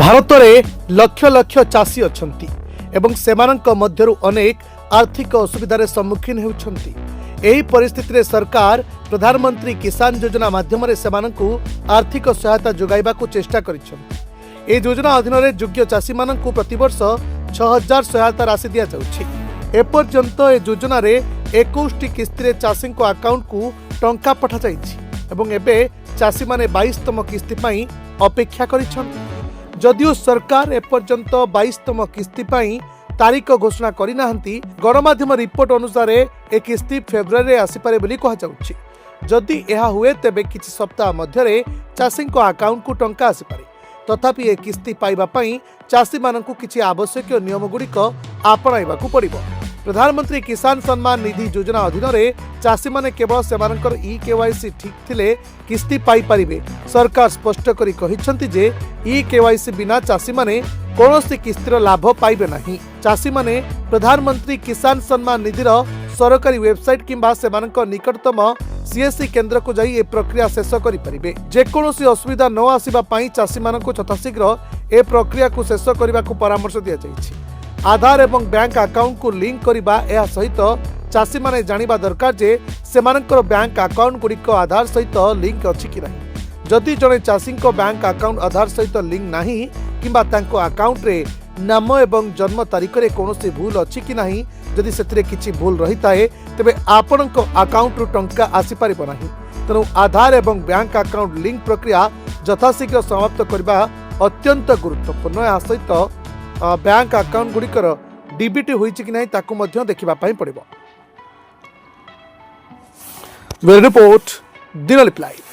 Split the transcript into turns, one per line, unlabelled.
भारत में लक्ष लक्ष चाषी अछंती एवं सेमानंक मध्यरु अनेक आर्थिक असुविधार सम्मुखीन होउछंती। एही परिस्थिति रे सरकार प्रधानमंत्री किसान योजना माध्यम सेमानंकु आर्थिक सहायता जोगाइबाकु चेष्टा करिछंती। एही योजना अधीन रे योग्य चाषी मानंकु प्रतिवर्ष 6000 सहायता राशि दिया जाउछि। एपर्यंत ए योजना रे 21 किस्ती रे चाषी अकाउंट को टंका पठा जाइछि एवं एबे चाषी माने 22तम किस्ती पई अपेक्षा करिछंती। जदिओ सरकार एपर्यंत 22तम किस्ती पई तारीख घोषणा करिनाहंती, गणमाध्यम रिपोर्ट अनुसार ए किस्ती फेब्रुआरी आसीपारे बोली कहा जाउछि। जदि एहा हुए तेबे किछि सप्ताह मध्यरे चाषी अकाउंट को टंका आसीपारे। तथापि ए किस्ती पाइबा पई चाषी मानकु किछि आवश्यक नियम गुड़िक आपणाइबाकु पड़िबो। प्रधानमंत्री किसान सम्मान निधि योजना अधीन रे चाषी माने केवल सेमानकर ई-केवाईसी ठीक थिले किस्ती पाई परिबे। सरकार स्पष्ट करी कहिसंती जे ई-केवाईसी बिना चाषी माने कोनोसी किस्तीर लाभ पाइबे नाही। चाषी माने प्रधानमंत्री किसान सम्मान निधिर सरकारी वेबसाइट किंबा सेमानक निकटतम सीएससी केंद्र को जाई ए प्रक्रिया शेष करि परिबे। जे कोनोसी असुविधा न आसीबा पई चाषी मानकु यथाशीघ्र ए प्रक्रिया को शेष करबाकू परामर्श दिया जाइछि। आधार एवं बैंक अकाउंट को लिंक करिबा एहा सहित चाषी माने जानिबा दरकार जे सेमानकर बैंक अकाउंट गुड़िक आधार सहित लिंक अछि कि नाही। जदि जणे चाषी बैंक अकाउंट आधार सहित लिंक नाही किंबा तांको अकाउंट रे नाम एवं जन्म तारीख रे कोनोसी भूल अछि कि नाही, जदि सेथिरे किछि भूल रही थाए तेबे आपणको अकाउंट रु टंका आसी परिबो नाही। तेणु आधार एवं बैंक अकाउंट लिंक प्रक्रिया यथाशीघ्र समाप्त करबा अत्यंत गुरुत्वपूर्ण। या सहित बैंक अकाउंट गुड़िकर डीबीटी होईछि कि नाही ताकू मध्य देखिबा पई पड़िबो। Report दिनलिप live.